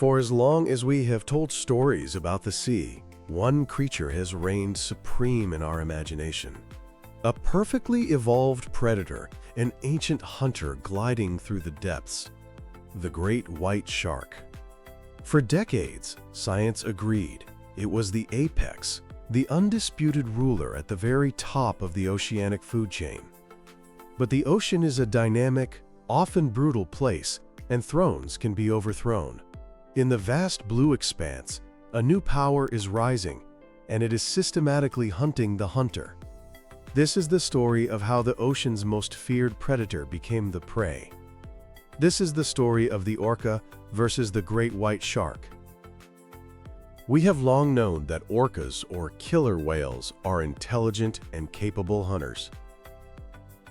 For as long as we have told stories about the sea, one creature has reigned supreme in our imagination. A perfectly evolved predator, an ancient hunter gliding through the depths. The great white shark. For decades, science agreed it was the apex, the undisputed ruler at the very top of the oceanic food chain. But the ocean is a dynamic, often brutal place, and thrones can be overthrown. In the vast blue expanse, a new power is rising, and it is systematically hunting the hunter. This is the story of how the ocean's most feared predator became the prey. This is the story of the orca versus the great white shark. We have long known that orcas, or killer whales, are intelligent and capable hunters.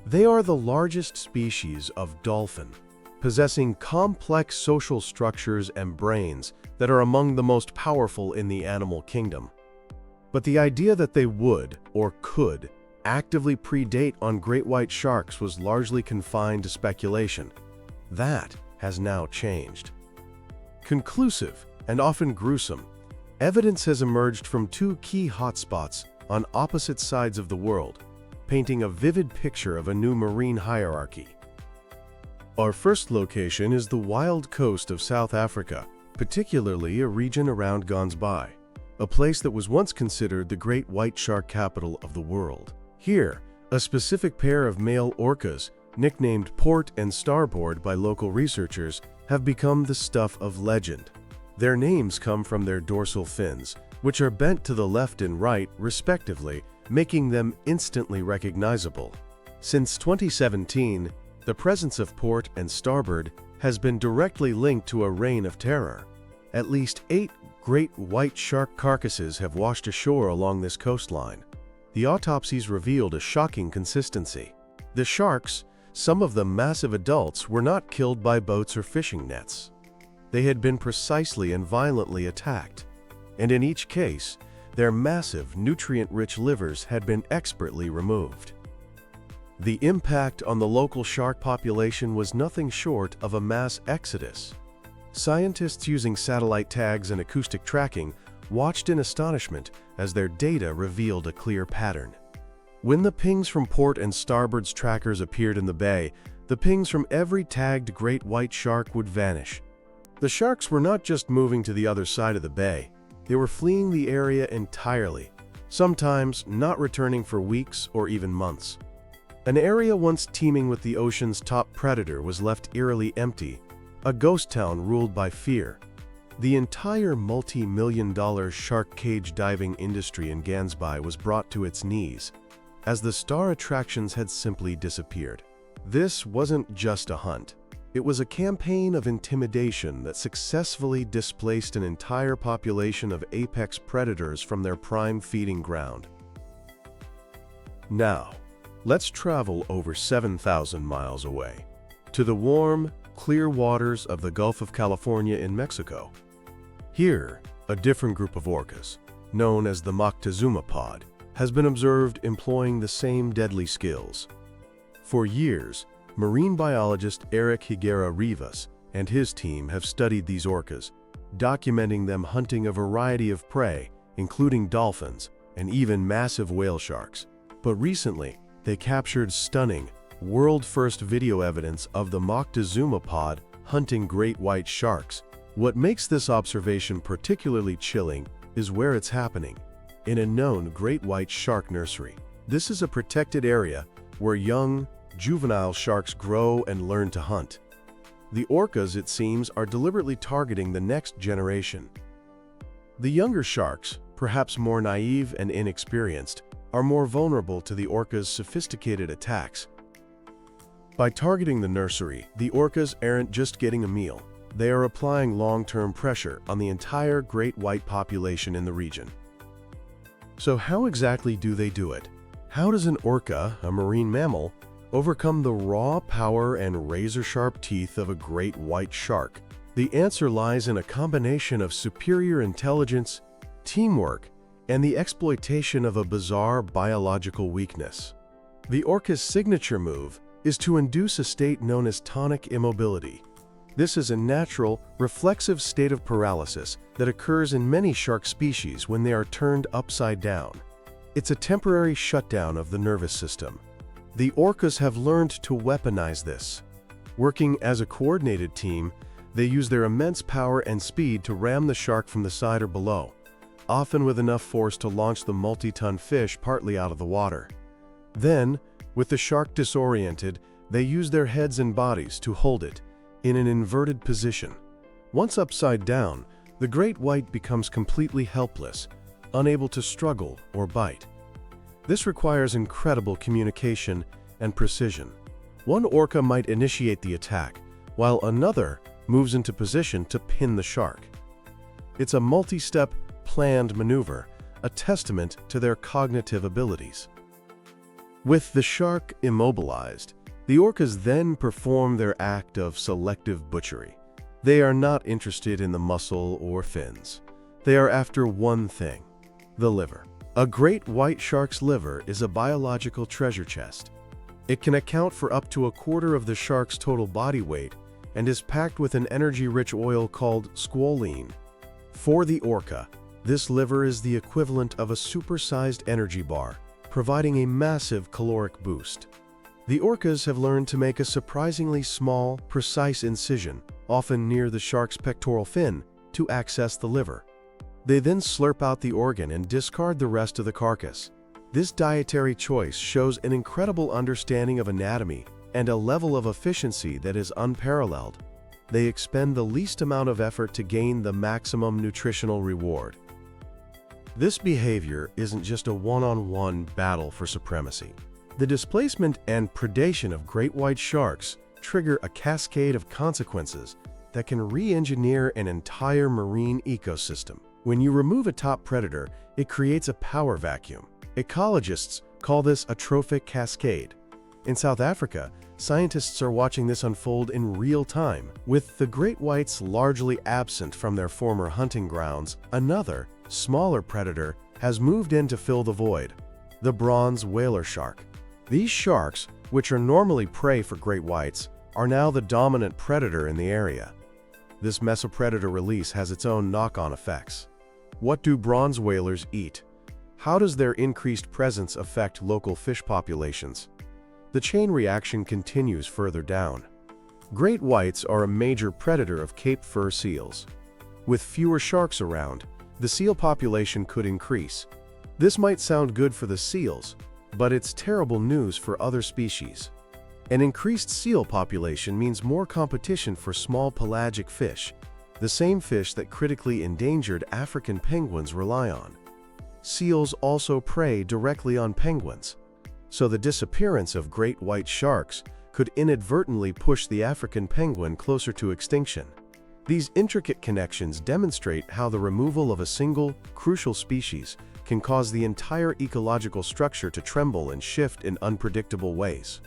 They are the largest species of dolphin, possessing complex social structures and brains that are among the most powerful in the animal kingdom. But the idea that they would, or could, actively predate on great white sharks was largely confined to speculation. That has now changed. Conclusive, and often gruesome, evidence has emerged from two key hotspots on opposite sides of the world, painting a vivid picture of a new marine hierarchy. Our first location is the wild coast of South Africa, particularly a region around Gansbaai, a place that was once considered the great white shark capital of the world. Here, a specific pair of male orcas, nicknamed Port and Starboard by local researchers, have become the stuff of legend. Their names come from their dorsal fins, which are bent to the left and right, respectively, making them instantly recognizable. Since 2017, the presence of Port and Starboard has been directly linked to a reign of terror. At least 8 great white shark carcasses have washed ashore along this coastline. The autopsies revealed a shocking consistency. The sharks, some of them massive adults, were not killed by boats or fishing nets. They had been precisely and violently attacked, and in each case, their massive, nutrient-rich livers had been expertly removed. The impact on the local shark population was nothing short of a mass exodus. Scientists using satellite tags and acoustic tracking watched in astonishment as their data revealed a clear pattern. When the pings from Port and Starboard's trackers appeared in the bay, the pings from every tagged great white shark would vanish. The sharks were not just moving to the other side of the bay, they were fleeing the area entirely, sometimes not returning for weeks or even months. An area once teeming with the ocean's top predator was left eerily empty, a ghost town ruled by fear. The entire multi-million-dollar shark cage diving industry in Gansbaai was brought to its knees, as the star attractions had simply disappeared. This wasn't just a hunt. It was a campaign of intimidation that successfully displaced an entire population of apex predators from their prime feeding ground. Now, let's travel over 7,000 miles away, to the warm, clear waters of the Gulf of California in Mexico. Here, a different group of orcas, known as the Moctezuma pod, has been observed employing the same deadly skills. For years, marine biologist Eric Higuera Rivas and his team have studied these orcas, documenting them hunting a variety of prey, including dolphins and even massive whale sharks. But recently, they captured stunning, world-first video evidence of the Moctezuma pod hunting great white sharks. What makes this observation particularly chilling is where it's happening, in a known great white shark nursery. This is a protected area where young, juvenile sharks grow and learn to hunt. The orcas, it seems, are deliberately targeting the next generation. The younger sharks, perhaps more naive and inexperienced, are more vulnerable to the orcas' sophisticated attacks. By targeting the nursery, the orcas aren't just getting a meal. They are applying long-term pressure on the entire great white population in the region. So how exactly do they do it? How does an orca, a marine mammal, overcome the raw power and razor-sharp teeth of a great white shark? The answer lies in a combination of superior intelligence, teamwork, and the exploitation of a bizarre biological weakness. The orca's signature move is to induce a state known as tonic immobility. This is a natural, reflexive state of paralysis that occurs in many shark species when they are turned upside down. It's a temporary shutdown of the nervous system. The orcas have learned to weaponize this. Working as a coordinated team, they use their immense power and speed to ram the shark from the side or below, often with enough force to launch the multi-ton fish partly out of the water. Then, with the shark disoriented, they use their heads and bodies to hold it in an inverted position. Once upside down, the great white becomes completely helpless, unable to struggle or bite. This requires incredible communication and precision. One orca might initiate the attack, while another moves into position to pin the shark. It's a multi-step, planned maneuver, a testament to their cognitive abilities. With the shark immobilized, the orcas then perform their act of selective butchery. They are not interested in the muscle or fins. They are after one thing: the liver. A great white shark's liver is a biological treasure chest. It can account for up to a quarter of the shark's total body weight and is packed with an energy-rich oil called squalene. For the orca, this liver is the equivalent of a supersized energy bar, providing a massive caloric boost. The orcas have learned to make a surprisingly small, precise incision, often near the shark's pectoral fin, to access the liver. They then slurp out the organ and discard the rest of the carcass. This dietary choice shows an incredible understanding of anatomy and a level of efficiency that is unparalleled. They expend the least amount of effort to gain the maximum nutritional reward. This behavior isn't just a one-on-one battle for supremacy. The displacement and predation of great white sharks trigger a cascade of consequences that can re-engineer an entire marine ecosystem. When you remove a top predator, it creates a power vacuum. Ecologists call this a trophic cascade. In South Africa, scientists are watching this unfold in real time. With the great whites largely absent from their former hunting grounds, another, smaller predator has moved in to fill the void: the bronze whaler shark. These sharks, which are normally prey for great whites, are now the dominant predator in the area. This mesopredator release has its own knock-on effects. What do bronze whalers eat? How does their increased presence affect local fish populations? The chain reaction continues further down. Great whites are a major predator of Cape fur seals. With fewer sharks around, the seal population could increase. This might sound good for the seals, but it's terrible news for other species. An increased seal population means more competition for small pelagic fish, the same fish that critically endangered African penguins rely on. Seals also prey directly on penguins, so the disappearance of great white sharks could inadvertently push the African penguin closer to extinction. These intricate connections demonstrate how the removal of a single, crucial species can cause the entire ecological structure to tremble and shift in unpredictable ways.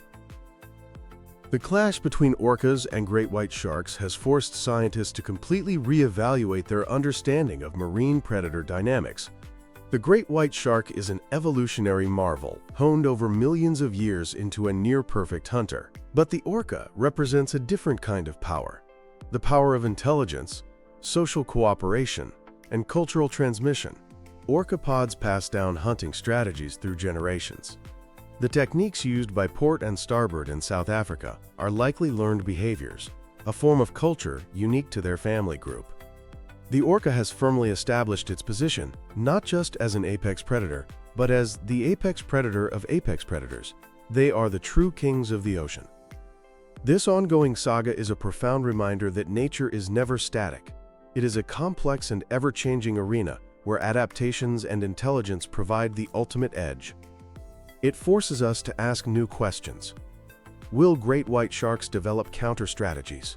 The clash between orcas and great white sharks has forced scientists to completely reevaluate their understanding of marine predator dynamics. The great white shark is an evolutionary marvel, honed over millions of years into a near-perfect hunter. But the orca represents a different kind of power: the power of intelligence, social cooperation, and cultural transmission. Orcapods pass down hunting strategies through generations. The techniques used by port and starboard in South Africa are likely learned behaviors, a form of culture unique to their family group. The orca has firmly established its position, not just as an apex predator, but as the apex predator of apex predators. They are the true kings of the ocean. This ongoing saga is a profound reminder that nature is never static. It is a complex and ever-changing arena where adaptations and intelligence provide the ultimate edge. It forces us to ask new questions. Will great white sharks develop counter-strategies?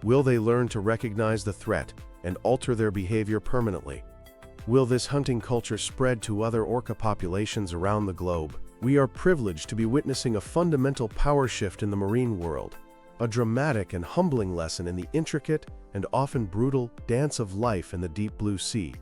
Will they learn to recognize the threat and alter their behavior permanently? Will this hunting culture spread to other orca populations around the globe? We are privileged to be witnessing a fundamental power shift in the marine world, a dramatic and humbling lesson in the intricate and often brutal dance of life in the deep blue sea.